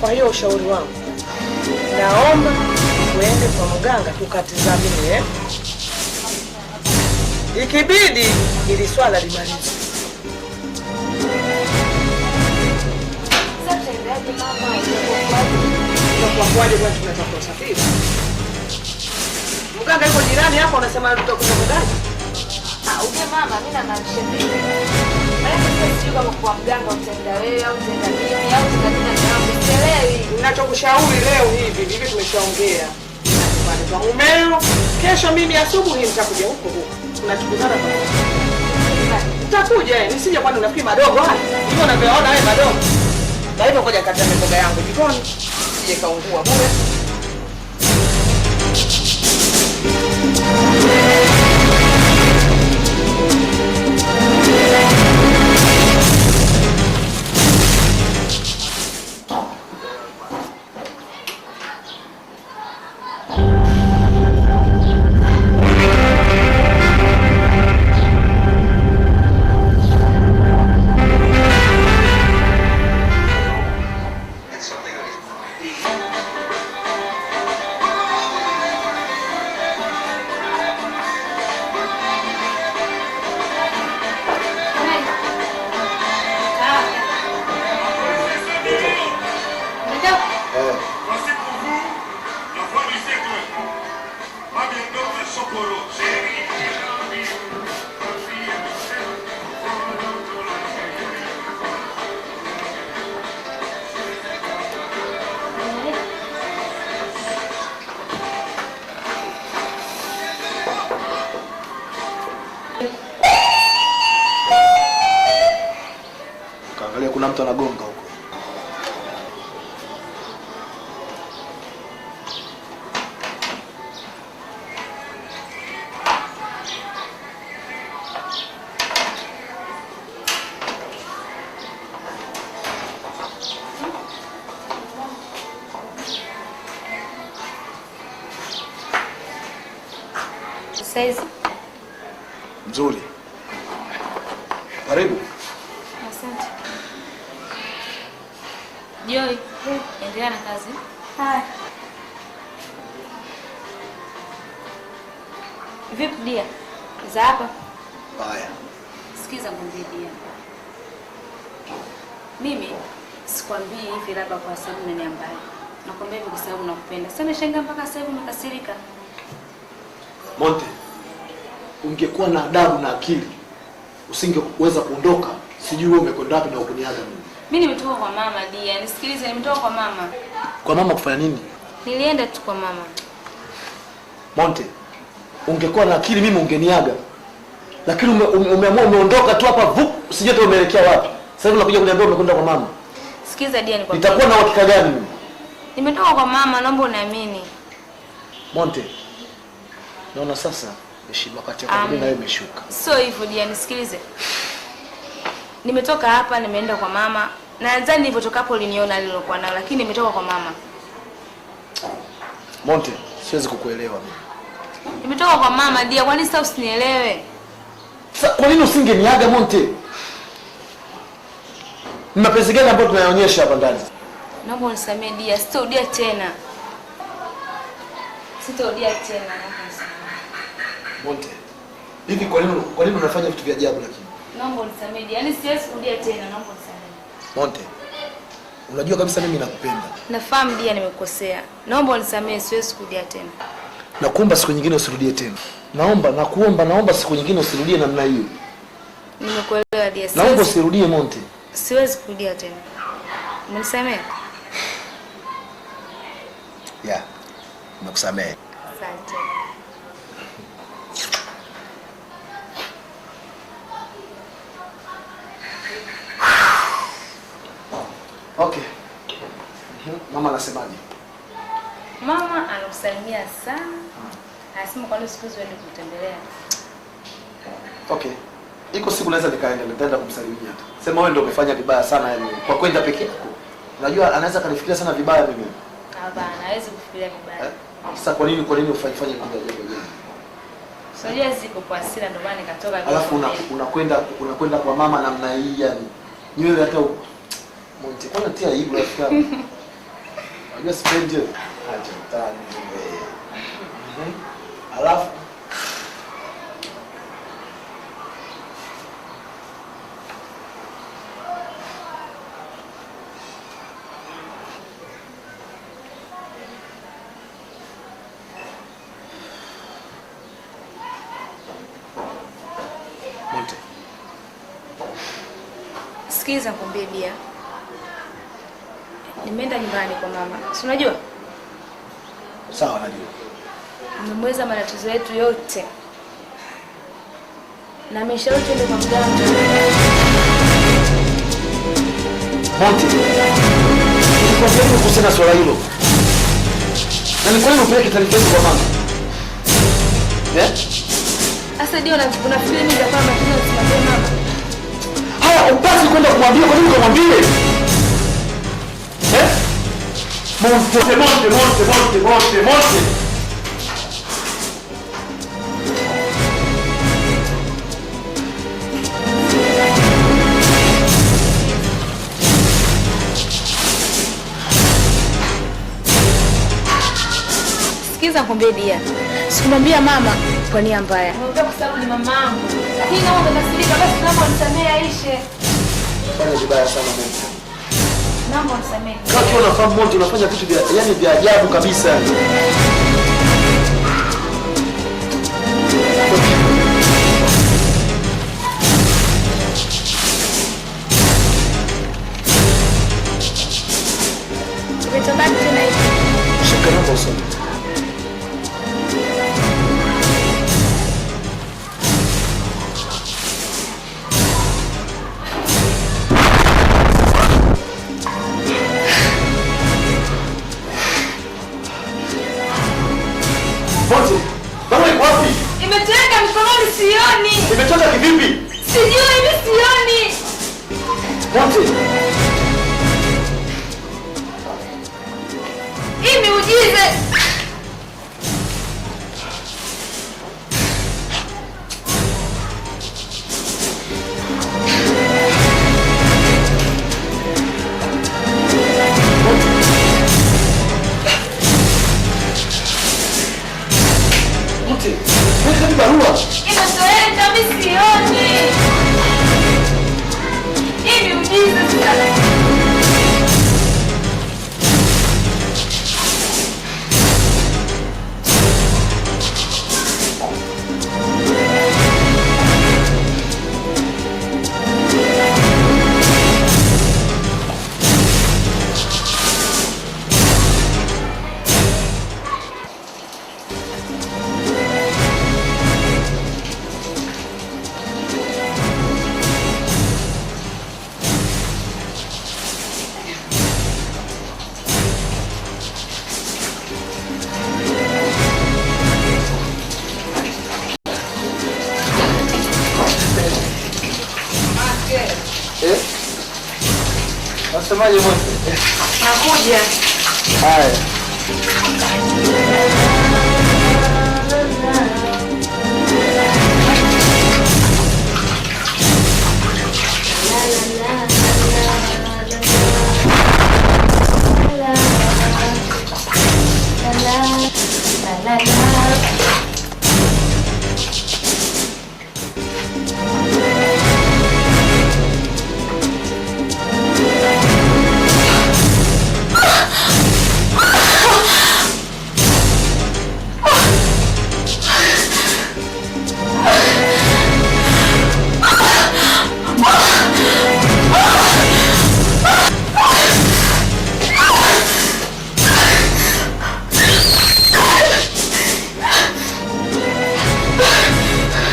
Kwa hiyo ushauri wangu, naomba tuende kwa mganga tukatizamie. Ikibidi ili swala limalizwe. Sasa ndio mama kwa kwaje kwa tunataka kusafiri. Mganga yuko jirani hapo, unasema tutakuja mganga? Uje mama, mimi na maanisha vipi? Mimi sijui kama kwa mganga utaenda wewe au utaenda mimi au utaenda na wangu. Sielewi. Ninachokushauri leo hivi tumeshaongea. Bali kwa mumeo, kesho mimi asubuhi nitakuja huko. Tunachukuzana pamoja. Utakuja nisije kwani unafikiri madogo haya? Hivyo unavyoona wewe madogo. Na hivyo ngoja kata mboga yangu jikoni. Sije kaungua bure. Kaangalia kuna mtu anagonga huko. Saizi Mzuri. Karibu. asante. Joy, endelea na kazi. Haya. Vipi dia? Za hapa? Baya. Sikiza ngombe dia. Mimi sikwambii hivi labda kwa sababu unaniambia. Nakwambia hivi kwa sababu nakupenda. Sasa nimeshangaa mpaka sasa hivi umekasirika. Monte, ungekuwa na adabu na akili, usingeweza kuondoka. Sijui wewe umekwenda wapi na ukuniaga mimi. Mimi nimetoka kwa mama dia. Nisikilize, nimetoka kwa mama. Kwa mama kufanya nini? Nilienda tu kwa mama. Monte, ungekuwa na akili mimi ungeniaga. Lakini umeamua umeondoka tu hapa vup, sijui hata umeelekea wapi. Sasa hivi unakuja kuniambia umekwenda kwa mama. Sikiza dia, nikwambie. Nitakuwa na uhakika gani mimi? Nimetoka kwa mama, naomba uniamini. Monte, naona sasa heshima kati yako na wewe imeshuka. Sio hivyo dia, nisikilize. Nimetoka hapa, nimeenda kwa mama. Na nadhani nilipotoka hapo uliniona lilokuwa nalo, lakini nimetoka kwa mama. Monte, siwezi kukuelewa mimi. Nimetoka kwa mama dia, kwani sasa usinielewe? Sasa kwa nini usingeniaga Monte? Ni mapenzi gani ambayo tunayaonyesha hapa ndani? Naomba unisamee dia, sitorudia tena. Sitorudia tena, naomba unisamee. Monte, hivi kwa nini unafanya vitu vya ajabu lakini? Naomba unisamee dia, yani siwezi kurudia tena, naomba unisamee. Monte, unajua kabisa mimi nakupenda. Nafahamu dia nimekosea. Naomba unisamee, siwezi kurudia tena. Nakuomba siku nyingine usirudie tena. Naomba siku nyingine usirudie namna hiyo. Nimekuelewa dia. Naomba usirudie Monte. Siwezi kurudia tena. Umenisamea? Yeah. Nakusamehe. Asante. Okay. Mama anasemaje? Mama anakusalimia sana. Anasema kwa nini siku hizo uende kutembelea. Okay. Iko siku naweza nitaenda kumsalimia tu. Sema wewe ndio umefanya vibaya sana yani kwa kwenda peke yako. Unajua anaweza kanifikiria sana vibaya mimi. Hapana, hawezi kufikiria vibaya. Sasa kwa nini ufanye jambo hili? Sio ziko kwa hasira ndio maana nikatoka. Alafu unakwenda kwa mama namna hii yani. Nywele hata Monte, kwa nini tia aibu rafiki yangu? Unajua sipendi. Acha utani wewe. Alafu Monte. Sikiza nikwambie Bia. Nimeenda nyumbani kwa mama. Si unajua? Sawa najua. Nimemweza matatizo yetu yote. Na ameshauri twende kwa mganga. Monte. Nikwambia nini kuhusiana na swala hilo? Na ni kwa nini upeleke taarifa hizo kwa mama? Sasa ndio unafikiri mimi nitakuwa makini usimwambie mama? Haya, upasi kwenda kumwambia, kwa nini ukamwambie? Monte. Sikiza nikwambie Bia. Sikumwambia mama kwa nia mbaya. Nimwambia kwa sababu ni mamangu. Lakini kama umekasirika basi naomba unisamehe Aisha. Fanya vibaya sana Monte. Naomba unisamehe. Kama unafahamu Monte unafanya vitu vya ajabu kabisa. Umetoka tena hivi. Shikana kwa usoni. Monte, baba iko wapi? Imetoweka mikononi sioni. Imetoka kivipi? Sijui mimi sioni. Monte. Hii miujiza. Monte, wewe barua. Imetoweka mimi sioni. Hii miujiza sasa. Unasemaje Monte? Nakuja. Haya.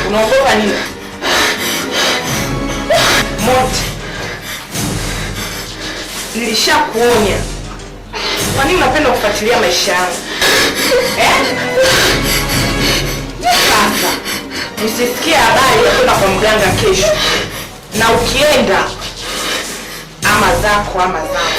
Unaogopa nini? Monte, nilishakuonya. Kwa nini unapenda kufuatilia maisha yangu? Sasa nisisikie habari ya kwenda kwa mganga kesho, na ukienda ama zako ama zangu.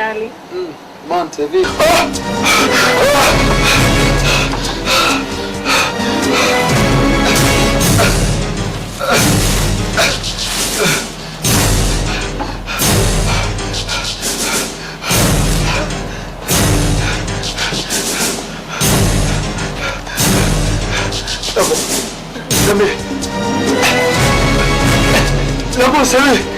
Usijali. Monte vipi? Naomba useme.